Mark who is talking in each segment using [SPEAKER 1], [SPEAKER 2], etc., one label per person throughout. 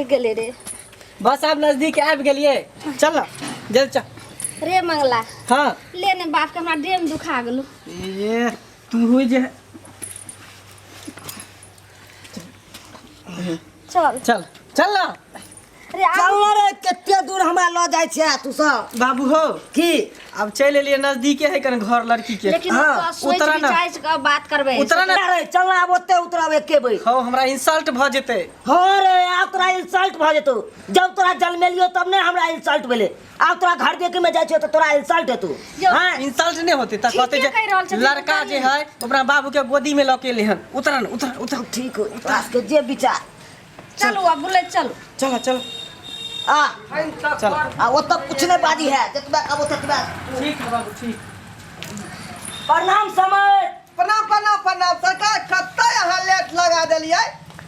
[SPEAKER 1] थक गेले रे।
[SPEAKER 2] बस आप नजदीक आ गेलिए। चल ना जल्दी चल।
[SPEAKER 1] रे मंगला
[SPEAKER 2] हाँ
[SPEAKER 1] लेने बाप के हमरा देह में दुखा गेलू।
[SPEAKER 2] ये तू हुई जे
[SPEAKER 1] चल
[SPEAKER 2] चल चल ना।
[SPEAKER 1] रे
[SPEAKER 3] चल रे कते दूर हमरा ल जाय छै तू सब
[SPEAKER 2] बाबू हो
[SPEAKER 3] की
[SPEAKER 2] अब चल एलिए नजदीके है कन घर लड़की के।
[SPEAKER 1] लेकिन
[SPEAKER 3] हाँ,
[SPEAKER 1] सोच
[SPEAKER 2] उतरा ना।
[SPEAKER 1] विचार के बात करबे।
[SPEAKER 2] उतरा ना।
[SPEAKER 3] रे चल ना अब ओते उतरब एके बेर।
[SPEAKER 2] हो हमरा इंसल्ट भ जेते।
[SPEAKER 3] हां रे आब तोरा इंसल्ट भ जेतौ। जब तोरा जन्मेलियो तब ने हमरा इंसल्ट भेले। आब तोरा घर देखे में जाय छै त तोरा इंसल्ट हेतौ। हां
[SPEAKER 2] इंसल्ट नहीं होते त कहते
[SPEAKER 1] ठीके कहि रहल
[SPEAKER 2] जे
[SPEAKER 1] छथिन,
[SPEAKER 2] लड़का जे है अपना बाबू के गोदी में लके लेहन। उतरा ना उतर उतर।
[SPEAKER 3] ठीक हो तोरा के जे विचार
[SPEAKER 1] चलो अब बोले चलो।
[SPEAKER 2] चल चल
[SPEAKER 3] आ
[SPEAKER 2] चल।
[SPEAKER 3] आ ओते कुछ नहीं बाजी है जतबा अब ओतबा।
[SPEAKER 2] ठीक है बाबू ठीक।
[SPEAKER 3] प्रणाम समय
[SPEAKER 4] प्रणाम प्रणाम प्रणाम सरकार कत्ता यहाँ लेट लगा दिलिए।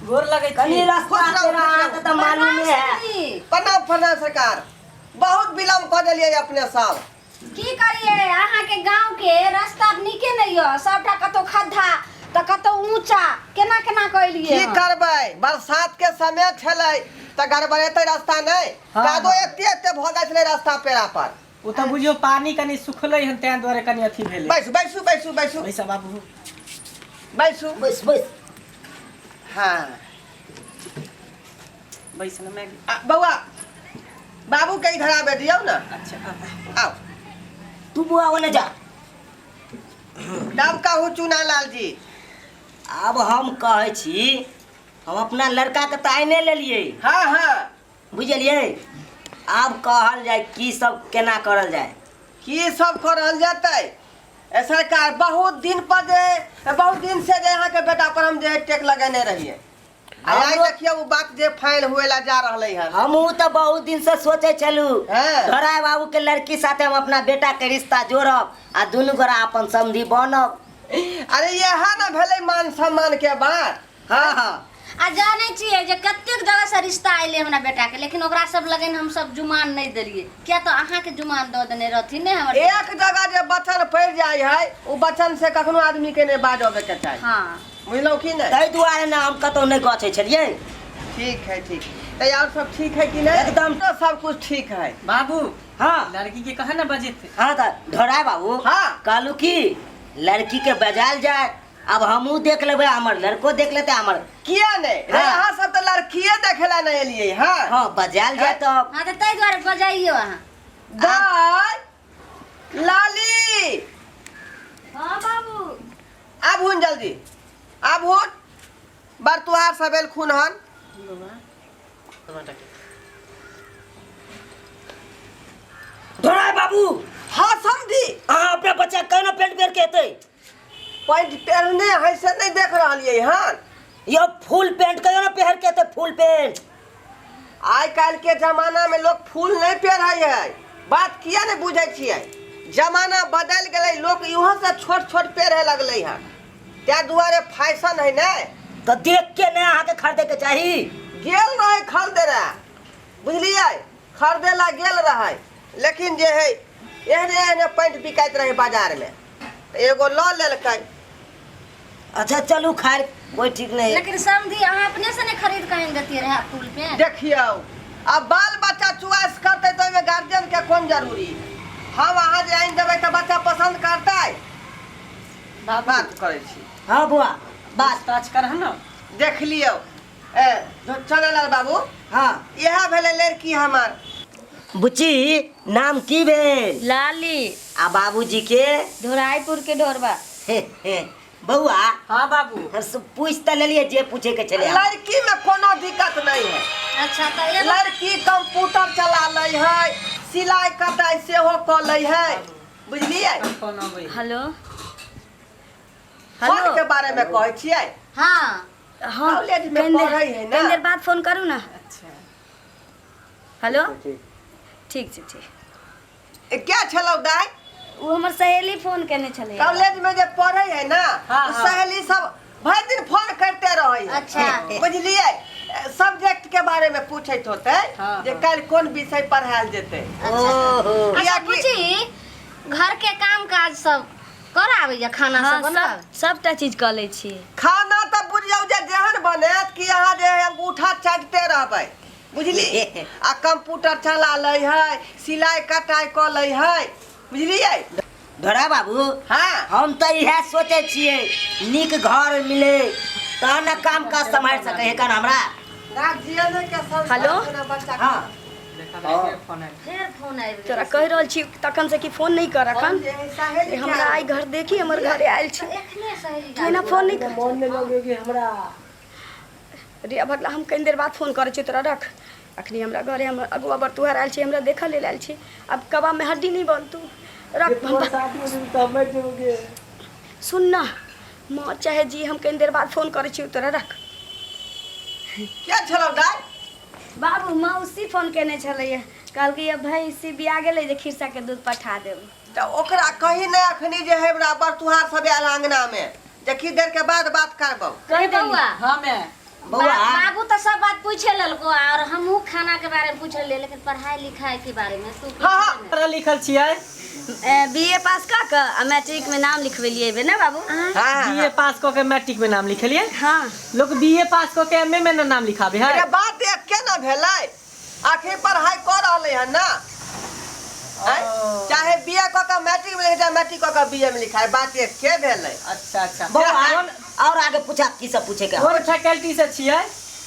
[SPEAKER 2] गोर लगे
[SPEAKER 3] कनी रास्ता तेरा आके त मालूम है।
[SPEAKER 4] प्रणाम प्रणाम सरकार बहुत विलम्ब कर दिलिए अपने सब।
[SPEAKER 1] की करिए अहाँ के गांव के रास्ता नीके नहीं हो। सबटा कतो खड्डा त कतो ऊंचा केना केना कइलिए।
[SPEAKER 4] की करबै बरसात के समय छलै त गड़बड़ेते रास्ता नहीं।
[SPEAKER 2] हाँ,
[SPEAKER 4] कादो
[SPEAKER 2] हाँ।
[SPEAKER 4] एते भगा छलै रास्ता पेड़ा पर।
[SPEAKER 2] ओ त बुझियो पानी कनी सुखलै हन तै द्वारे कनी अथी भेलै।
[SPEAKER 4] बैसू बैसू बैसू बैसू
[SPEAKER 2] पैसा बाबू
[SPEAKER 4] बैसू
[SPEAKER 3] बस बस
[SPEAKER 4] हाँ
[SPEAKER 2] बैस ना मैं।
[SPEAKER 4] बउआ बाबू के इधर आबे दियो ना।
[SPEAKER 2] अच्छा
[SPEAKER 4] आओ
[SPEAKER 3] तू बुआ ओने जा।
[SPEAKER 4] नाम कहू चुना लाल जी।
[SPEAKER 3] अब हम कहै छी हम अपना लड़का के ताइने लेलिए।
[SPEAKER 4] हाँ हाँ
[SPEAKER 3] बुझलिए आब कहल जाए की सब केना करल जाए।
[SPEAKER 4] की सब करल जाते सरकार बहुत दिन से जे यहाँ के बेटा पर हम जे टेक लगेने रहिए। आई देखिए वो बात जे फाइल हुएला जा रहले है।
[SPEAKER 3] हमहू तो बहुत दिन से सोचे चलू
[SPEAKER 4] हाँ।
[SPEAKER 3] धराय बाबू के लड़की साथे हम अपना बेटा के रिश्ता जोड़ब आ दुनू गोरा अपन समधी बनब।
[SPEAKER 4] अरे यहाँ ना भेले मान सम्मान के बात। हाँ हाँ
[SPEAKER 1] आ जाने छिए जे कतेक जगह से रिश्ता आइले हमरा बेटा के लेकिन ओकरा सब लगन हम सब जुमान नहीं देलिए। क्या तो अहाँ के जुमान द देने रहथिन ने हमर।
[SPEAKER 4] एक जगह जे बचन पड़ जाय है वो बचन से कखनो आदमी के नहीं बाजबे के चाही।
[SPEAKER 1] हाँ
[SPEAKER 4] बुझलो की नहीं।
[SPEAKER 3] ताहि दुआरे ना हम कतौ नहीं गछै छलिए।
[SPEAKER 4] ठीक है ठीक है और सब ठीक है कि नहीं।
[SPEAKER 3] एकदम।
[SPEAKER 4] तो सब कुछ ठीक है।
[SPEAKER 2] बाबू
[SPEAKER 3] हाँ
[SPEAKER 2] लड़की के कहा ना बजे थे।
[SPEAKER 3] हाँ तो धराय बाबू
[SPEAKER 4] हाँ।
[SPEAKER 3] कहलू की लड़की के बजाल जाए। अब हमहू देख लेबे हमर लड़को देख लेते हमर।
[SPEAKER 4] किया नहीं रे
[SPEAKER 3] हाँ।
[SPEAKER 4] यहाँ सब तो लड़किए देखेला नहीं लिए। हाँ
[SPEAKER 3] हाँ बजाल जाए तो
[SPEAKER 1] हाँ तो तै द्वारे बजाइयो अहाँ।
[SPEAKER 4] दाई लाली
[SPEAKER 1] हाँ बाबू
[SPEAKER 4] अब हुन जल्दी अब हुन बार तुहार सबेल खून हन।
[SPEAKER 3] धराय बाबू
[SPEAKER 4] हाँ समझी
[SPEAKER 3] हाँ अपना बच्चा कहना पेंट पेर के हेतै।
[SPEAKER 4] पैंट पहनने है से नहीं देख रही हन।
[SPEAKER 3] यो फुल पेंट कहियो ना पहन के हेतै फुल पेंट।
[SPEAKER 4] आज कल के जमाना में लोग फूल नहीं पहने है। बात किया नहीं बुझे छिए। जमाना बदल गए लोग यहाँ से छोट छोट पहने लगले हैं। त्या दुआरे फैशन है ना
[SPEAKER 3] तो देख के ना आके खरीदे के चाहिए।
[SPEAKER 4] गेल रहे खरीदे रहे बुझलिए खरीदे ला गेल रहे लेकिन जे है एहने एहने पैंट बिकाइत रहे बाजार में एगो ल लेलकै।
[SPEAKER 3] अच्छा चलू खैर कोई ठीक नहीं है।
[SPEAKER 1] लेकिन समझी अहाँ अपने से नहीं खरीद कहीं देती रहे फूल पे।
[SPEAKER 4] देखियो अब बाल बच्चा चॉइस करते तो में गार्जियन के कौन जरूरी। हम वहाँ जे आइन देबै तो बच्चा पसंद करतै। बात करे छी।
[SPEAKER 3] हाँ बुआ
[SPEAKER 2] बात टच कर है ना।
[SPEAKER 4] देख लियो ए चलल बाबू।
[SPEAKER 3] हाँ
[SPEAKER 4] यह भेले लड़की हमार।
[SPEAKER 3] बुच्ची नाम की भेल।
[SPEAKER 1] लाली
[SPEAKER 3] आ बाबूजी के
[SPEAKER 1] धोराईपुर के ढोरबा।
[SPEAKER 3] बउआ
[SPEAKER 2] हाँ बाबू
[SPEAKER 3] पूछ त लेलिए जे पूछे के चले।
[SPEAKER 4] लड़की में कोनो दिक्कत नहीं है।
[SPEAKER 1] अच्छा तो ये
[SPEAKER 4] लड़की कंप्यूटर चला ले है सिलाई कटाई से हो क ले है बुझलिए।
[SPEAKER 2] कौन आबै।
[SPEAKER 1] हेलो
[SPEAKER 4] फोन के बारे में कहै छियै।
[SPEAKER 1] हाँ हाँ
[SPEAKER 4] कॉलेज में पढ़ै है ना।
[SPEAKER 1] देर बाद फोन करू ना।
[SPEAKER 2] अच्छा
[SPEAKER 1] हेलो ठीक छै ठीक।
[SPEAKER 4] क्या छलौ दाई
[SPEAKER 1] वो हमर सहेली फोन केने छले।
[SPEAKER 4] कॉलेज में जे पढ़े है ना
[SPEAKER 2] हाँ, हाँ।
[SPEAKER 4] सहेली सब भर दिन फोन करते रहे है।
[SPEAKER 1] अच्छा।
[SPEAKER 4] बुझलिए सब्जेक्ट के बारे में पूछत होते
[SPEAKER 2] हाँ,
[SPEAKER 4] जे
[SPEAKER 2] हाँ।
[SPEAKER 4] कल कौन विषय पढ़ायल जेते।
[SPEAKER 3] ओहो
[SPEAKER 1] अच्छा
[SPEAKER 4] किया कि-
[SPEAKER 1] बुची घर के काम काज सब कर आबै या खाना सब बना।
[SPEAKER 5] सबटा चीज कऽ लै छी।
[SPEAKER 4] खाना तो बुझियौ जे जेहन बनेत कि अहाँ जे अंगूठा चाटते रहबै बुझली आ कंप्यूटर चला ले है सिलाई कटाई क ले है बुझलिए
[SPEAKER 3] धोरा बाबू
[SPEAKER 4] हाँ
[SPEAKER 3] हम तो यह सोचे छिए निक घर मिले तहन न काम काज संभाल सके है कन हमरा।
[SPEAKER 5] हेलो?
[SPEAKER 3] हाँ
[SPEAKER 1] फिर फोन आबि
[SPEAKER 5] तोरा कह रहल छी तखन से कि फोन नहीं कर अखन हमरा आई घर देखी हमर घरे आयल छी
[SPEAKER 1] एखने सहेली
[SPEAKER 5] केना फोन नहीं कर
[SPEAKER 2] मन में लगेगी हमरा।
[SPEAKER 5] रे भगला हम कनी देर बाद फोन करे छी तोरा रख अखनी हमरा घरे हम अगुआ बरतुहार आयल छी हमरा देखा ले आयल छी अब कबा में हड्डी नहीं बन तू रख सुन ना माँ चाहे जी हम कनी देर बाद फोन करे छी तोरा रख।
[SPEAKER 4] क्या छलो दाई
[SPEAKER 5] बाबू मौसी फोन केने छलैया कहलकै अब भाई इसी बिया गेलै जे खिरसा के दूध पठा देब
[SPEAKER 4] तो ओकरा कही नहीं अखनी जे है हमरा बरतुहार सब आयल अंगना में देखी देर के बाद बात करबो
[SPEAKER 1] कही बउआ
[SPEAKER 2] हाँ मैं
[SPEAKER 1] बाबू तो सब बात पूछे ललको और हमहू खाना के बारे में पूछे ले लेकिन पढ़ाई लिखाई के बारे में तू
[SPEAKER 4] हाँ, हाँ।
[SPEAKER 2] पढ़ल लिखल छियै
[SPEAKER 5] बीए पास का के आ मैट्रिक में नाम लिखवेलिए बे ना बाबू
[SPEAKER 4] हाँ
[SPEAKER 2] बीए पास क के मैट्रिक में नाम लिखलिए।
[SPEAKER 5] हाँ
[SPEAKER 2] लोग बीए पास क के एमए में न नाम लिखाबे है।
[SPEAKER 4] अरे बात एक के ना भेलै आखिर पढ़ाई कर रहले है ना चाहे बीए क के मैट्रिक में लिखे चाहे मैट्रिक क के बीए में लिखाए बात एक के भेलै।
[SPEAKER 2] अच्छा अच्छा
[SPEAKER 3] बउआ और आगे पूछा की सब पूछे के
[SPEAKER 2] कौन फैकल्टी से छियै?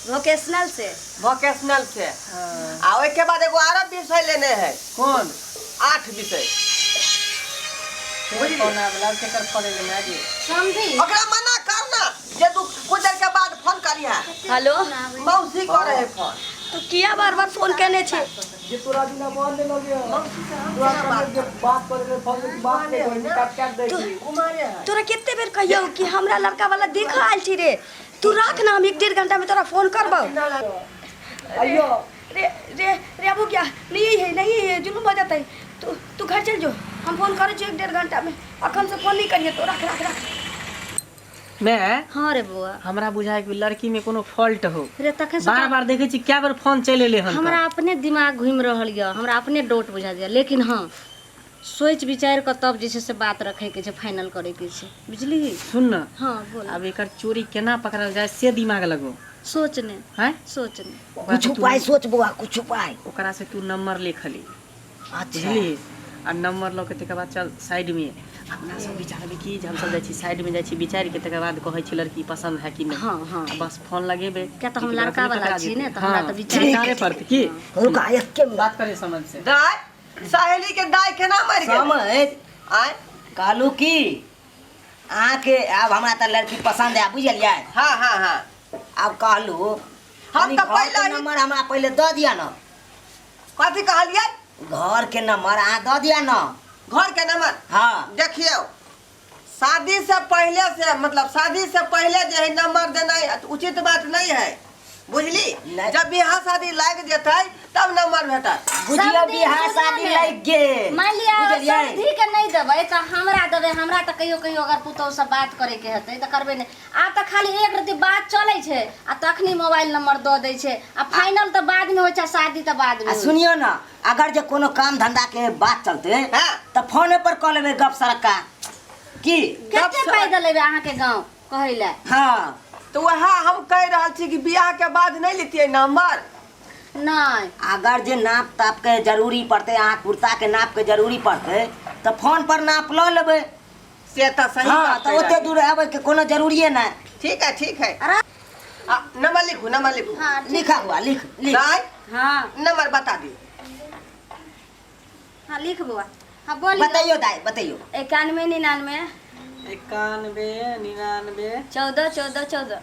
[SPEAKER 5] वोकेशनल से
[SPEAKER 4] वोकेशनल से आ ओइ के बाद एगो आरो विषय लेने है
[SPEAKER 2] कौन
[SPEAKER 4] 8 विषय
[SPEAKER 2] कौन वाला केकर पढ़े ले आगे
[SPEAKER 1] समझी
[SPEAKER 4] ओकरा मना करना जे तू कुछ देर के बाद फोन करिहा
[SPEAKER 5] हेलो
[SPEAKER 4] मौसी करे है फोन
[SPEAKER 5] तो किया बार बार फोन करने छे
[SPEAKER 2] जे तोरा बिना मन ले लगे तोरा कने जे बात करे के फोन के बात नहीं कोई काट काट दे
[SPEAKER 4] कुमारे है
[SPEAKER 5] तोरा कितने बेर कहियो कि हमरा लड़का वाला देखा आयल छी रे तू रख ना हम 1-1.5 घंटा में तोरा फोन करबो
[SPEAKER 2] अयो
[SPEAKER 5] रे रे रे अबू क्या नहीं है जुनू बजाता है तू घर चल जो हम फोन करे छी 1-1.5 घंटा में अखन से फोन नहीं करिए तो रख
[SPEAKER 2] मैं
[SPEAKER 1] हाँ रे बुआ
[SPEAKER 2] हमरा बुझाय कि लड़की में कोनो फॉल्ट हो
[SPEAKER 1] रे तखे से
[SPEAKER 2] बार-बार देखे छी क्या बार फोन चले ले हन
[SPEAKER 1] हमरा अपने दिमाग घूम रहल य हमरा अपने डोट बुझा दिया लेकिन हाँ सोच विचार कर तब जैसे से बात रखे के छै फाइनल करे के छै बुझली।
[SPEAKER 2] सुन न
[SPEAKER 1] हाँ बोल
[SPEAKER 2] अब एकर चोरी केना पकड़ल जाए से दिमाग लगो
[SPEAKER 1] सोचने
[SPEAKER 2] हैं
[SPEAKER 1] सोचने
[SPEAKER 3] कुछ उपाय सोच बउआ कुछ उपाय।
[SPEAKER 2] ओकरा से तू नंबर लिख ली
[SPEAKER 3] अच्छा
[SPEAKER 2] बुझली आ नंबर ल के तकर बाद चल साइड में अपना सब विचारबे की हम सब जाय छी साइड में जाय छी विचार के तकर बाद कहै छी लड़की पसंद है कि नहीं।
[SPEAKER 1] हाँ हाँ
[SPEAKER 2] आ बस फोन लगेबे
[SPEAKER 1] क्या तो हम लड़का वाला छी ने तो
[SPEAKER 2] हाँ,
[SPEAKER 1] हमरा तो विचार
[SPEAKER 2] विचारे पड़त की
[SPEAKER 3] रुका एक के
[SPEAKER 2] बात करे समझ से
[SPEAKER 4] दाई सहेली के दाई केना मर गेल
[SPEAKER 3] समझ
[SPEAKER 4] आय
[SPEAKER 3] कहलू की आके अब हमरा त लड़की पसंद है बुझलिए।
[SPEAKER 4] हाँ हाँ हाँ
[SPEAKER 3] अब कहलू
[SPEAKER 4] हम तो पहले ही-
[SPEAKER 3] नंबर हमरा पहले द दिया न
[SPEAKER 4] कथी कहलिए
[SPEAKER 3] घर के नंबर आ द दिया न।
[SPEAKER 4] घर के नंबर
[SPEAKER 3] हाँ
[SPEAKER 4] देखियो शादी से पहले से मतलब शादी से पहले जो है नंबर देना उचित बात नहीं है बुझली
[SPEAKER 3] नहीं।
[SPEAKER 4] जब बियाह शादी लग जेते तब नंबर भेटत
[SPEAKER 3] बुझियो
[SPEAKER 1] सब दिन
[SPEAKER 3] बियाह
[SPEAKER 1] सुनो
[SPEAKER 3] शादी
[SPEAKER 1] ने।
[SPEAKER 3] लग गेल
[SPEAKER 1] मान लिया
[SPEAKER 3] बुझलिए।
[SPEAKER 1] समधी के नहीं देबै तो हमरा देबै हमरा तो कहियो कहियो अगर पुतौ से बात करे के हेतै तो करबे नहीं आ तो खाली एक रति बात चलै छै आ तखनी मोबाइल नंबर दऽ दै छै आ फाइनल तो बाद में होइ छै शादी तो बाद में
[SPEAKER 3] आ सुनियो न अगर जे कोनो काम धंधा के बात चलते
[SPEAKER 4] हाँ।
[SPEAKER 3] तो फोने पर कह लेबे गप सरका की।
[SPEAKER 1] कते पाई देलेबे अहाँ के गांव कहै ले।
[SPEAKER 3] हाँ
[SPEAKER 4] तो वह हम कह रहा छी कि बियाह के बाद नहीं लेतिए नंबर
[SPEAKER 1] नहीं
[SPEAKER 3] अगर जे नाप ताप के जरूरी पड़ते आँख कुर्ता के नाप के जरूरी पड़ते तो फोन पर नाप ल लेबे।
[SPEAKER 4] से तो सही
[SPEAKER 3] हाँ
[SPEAKER 4] बात
[SPEAKER 3] तो
[SPEAKER 4] है
[SPEAKER 3] ओते दूर आवे के कोनो जरूरी नहीं।
[SPEAKER 4] ठीक है
[SPEAKER 1] अरे
[SPEAKER 4] नंबर लिखू
[SPEAKER 1] हाँ ठीक
[SPEAKER 3] लिखा हुआ लिख लिख।
[SPEAKER 4] दाई
[SPEAKER 1] हाँ
[SPEAKER 4] नंबर बता दी
[SPEAKER 1] हाँ लिख बुआ हाँ बोली
[SPEAKER 3] बताइयो दाई बताइयो।
[SPEAKER 5] 91 99
[SPEAKER 2] 91 99
[SPEAKER 5] 14 14 14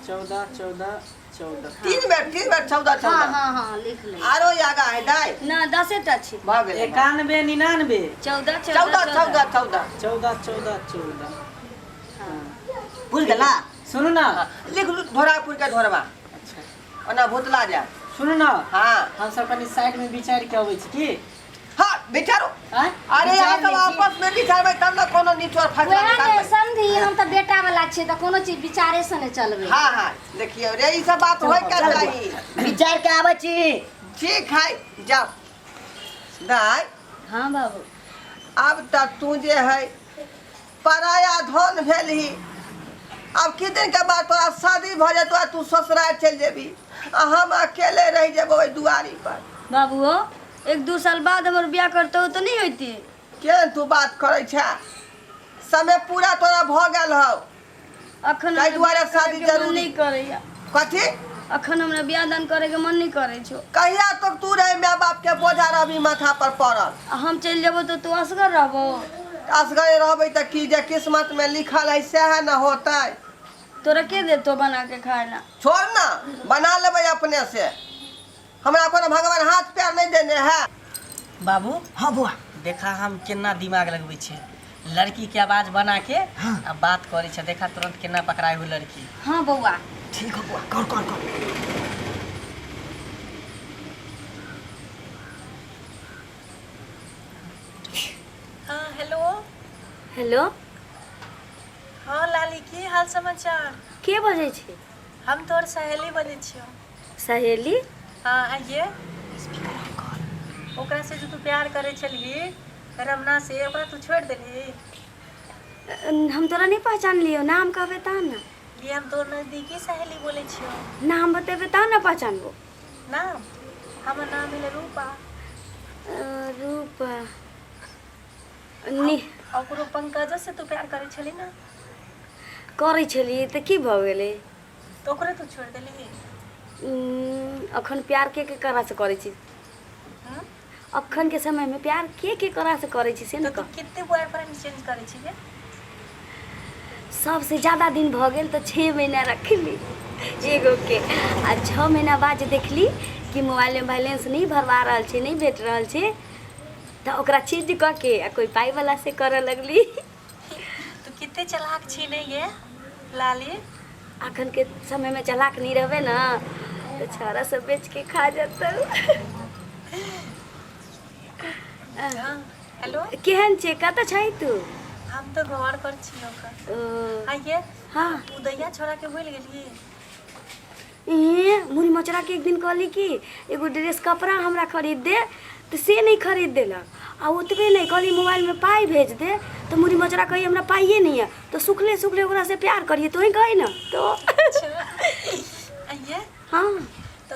[SPEAKER 2] 14 14 14
[SPEAKER 4] तीन बेर 14
[SPEAKER 1] हाँ
[SPEAKER 4] 14
[SPEAKER 1] हाँ हाँ लिख ले
[SPEAKER 4] आरो आगा है दाई
[SPEAKER 5] ना 10 टा छी
[SPEAKER 4] भ गेल
[SPEAKER 2] 91 99
[SPEAKER 5] 14
[SPEAKER 4] 14 14 14
[SPEAKER 2] 14 14 14
[SPEAKER 3] बुझ गेला।
[SPEAKER 2] सुनू ना
[SPEAKER 4] लिख ढोरापुर के ढोरबा ओना भूतला जा
[SPEAKER 2] सुनू ना
[SPEAKER 4] हाँ
[SPEAKER 2] हम सब कनी साइड में विचार के अबै छी की
[SPEAKER 4] हाँ विचारो
[SPEAKER 2] हैं
[SPEAKER 4] अरे यहाँ सब आपस में विचारबै तब ना कोनो निचोड़ फैसला
[SPEAKER 1] वएह ने
[SPEAKER 4] निकालबै
[SPEAKER 1] समधी हम तो बेटा वाला छी तो कोनो चीज विचारे से ने चलबे।
[SPEAKER 4] हाँ देखियो रे ई सब बात होय के चाहिए
[SPEAKER 3] विचार के आवे छी।
[SPEAKER 4] ठीक है जाओ दाई
[SPEAKER 1] हाँ बाबू
[SPEAKER 4] अब तक तू जे है पराया धन भेलही अब कितने के बाद तोरा शादी भ जातो आ तू ससुराल चल जेबी आ हम अकेले रह जेबो ओई दुआरी पर।
[SPEAKER 5] बाबू 1-2 साल बाद हमर बियाह करते हो तो नहीं होती।
[SPEAKER 4] केन तू बात करे छ? समय पूरा तोरा भ गेल हौ।
[SPEAKER 5] अखन
[SPEAKER 4] ताहि दुआरे शादी जरूरी
[SPEAKER 5] नहीं करैया।
[SPEAKER 4] कथी?
[SPEAKER 5] अखन हमरा बियाह दान करे के मन नहीं करे छो।
[SPEAKER 4] कहिया तक तू रहे माय बाप के बोझा रहबी माथा पर पड़ल?
[SPEAKER 5] हम चल जेबो तो तू असगर रहबो।
[SPEAKER 4] असगरे रहबै त की जे किस्मत में लिखल है सह न होतै।
[SPEAKER 5] तोरा के देतो बना के खाए ला?
[SPEAKER 4] छोड़ ना, बना लेबै अपने से। हमरा कोनो भगवान हाथ पैर नहीं देने है।
[SPEAKER 2] बाबू
[SPEAKER 3] हाँ बुआ
[SPEAKER 2] देखा हम केना दिमाग लगबै छै, लड़की के आवाज बना के आ बात करे छै, देखा तुरंत केना पकड़ाई हुई लड़की।
[SPEAKER 1] हाँ बउआ
[SPEAKER 3] ठीक है बुआ कर।
[SPEAKER 2] हाँ हेलो।
[SPEAKER 5] हेलो
[SPEAKER 2] हाँ लाली की हाल समाचार?
[SPEAKER 5] के बजै छी?
[SPEAKER 2] हम तोर सहेली बजै छियो।
[SPEAKER 5] सहेली?
[SPEAKER 2] हाँ आइए। ओकरा से जो तू प्यार करे छलही रमना से, ओकरा तू छोड़ देली?
[SPEAKER 5] हम तोरा नहीं पहचान लियो, नाम कहबे ता ना।
[SPEAKER 2] ये हम तोर नजदीकी सहेली बोले छियो।
[SPEAKER 5] नाम बतेबे ता ना पहचानबो।
[SPEAKER 2] नाम? हमर नाम है रूपा।
[SPEAKER 5] रूपा
[SPEAKER 2] ओकरो पंकज से तू प्यार करे छली ना?
[SPEAKER 5] करै छली त की भ गेलै?
[SPEAKER 2] तो ओकरे तू छोड़ देली?
[SPEAKER 5] अखन प्यार के करा से करै छी? अखन के समय में प्यार के करा से करै छी से
[SPEAKER 2] तो
[SPEAKER 5] न
[SPEAKER 2] तू
[SPEAKER 5] कह।
[SPEAKER 2] कितने बॉयफ्रेंड चेंज करे छी?
[SPEAKER 5] सबसे ज्यादा दिन भ गेल तो 6 महीना रखली एगो के, आ 6 महीना बाद देखली कि मोबाइल में बैलेंस नहीं भरवा रहल छै, नहीं भेट रहल छै, तो ओकरा चीज क के आ कोई पाई वाला से करे लगली।
[SPEAKER 2] तू कितने चालाक छी नहीं ये लाली?
[SPEAKER 5] अखन के समय में चालाक नहीं रहबे ना तो छारा सब बेच के खा जाता।
[SPEAKER 2] हेलो
[SPEAKER 5] केहन छै? कत छै तू?
[SPEAKER 2] हम तो घर पर छी ओकर। आइए।
[SPEAKER 5] हाँ
[SPEAKER 2] तू दैया छोड़ा के भूल गेली?
[SPEAKER 5] मुरी मचरा के एक दिन कहली कि एगो ड्रेस कपड़ा हमरा खरीद दे, तो से नहीं खरीद देलक। आ उतबे नहीं कहली मोबाइल में पाई भेज दे, तो मुरी मचरा कही हमरा पाइए नहीं है, तो सुखले सुखले ओकरा से प्यार करिए तो ही गई ना तो।
[SPEAKER 2] आइए।
[SPEAKER 5] हाँ
[SPEAKER 2] तो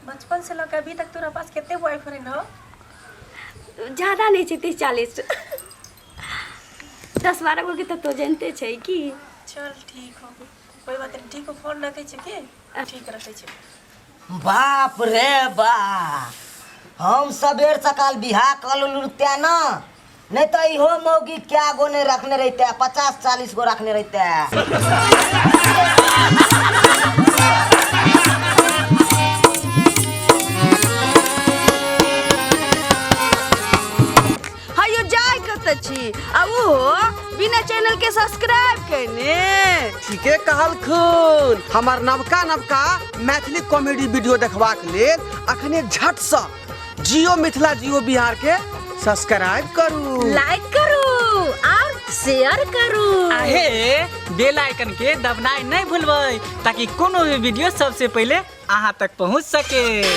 [SPEAKER 2] बचपन से लेकर अभी तक तोरा पास कितने बॉयफ्रेंड हो?
[SPEAKER 5] ज्यादा नहीं छै, 30-40 10-12 गो के तो जानते छै कि।
[SPEAKER 2] चल ठीक हो, कोई बात नहीं। ठीक हो, फोन रखे छै की? ठीक रखे छै।
[SPEAKER 3] बाप रे बा, हम सबेर सकाल बिहा कल लुटते ना, नहीं तो इहो मौगी क्या गो नहीं रखने रहते, 50-40 गो रखने रहते।
[SPEAKER 5] हायो जाय कत छी आ वो बिना चैनल के सब्सक्राइब करने।
[SPEAKER 4] ठीके कहल खून। हमार नवका मैथिली कॉमेडी वीडियो देखबाक लेल अखने झट से जियो मिथिला जियो बिहार के सब्सक्राइब करू,
[SPEAKER 1] लाइक करू और शेयर करू।
[SPEAKER 6] आहे बेल आइकन के दबनाई नहीं भूलबै, ताकि कोनो भी वीडियो सबसे पहले अहाँ तक पहुँच सके।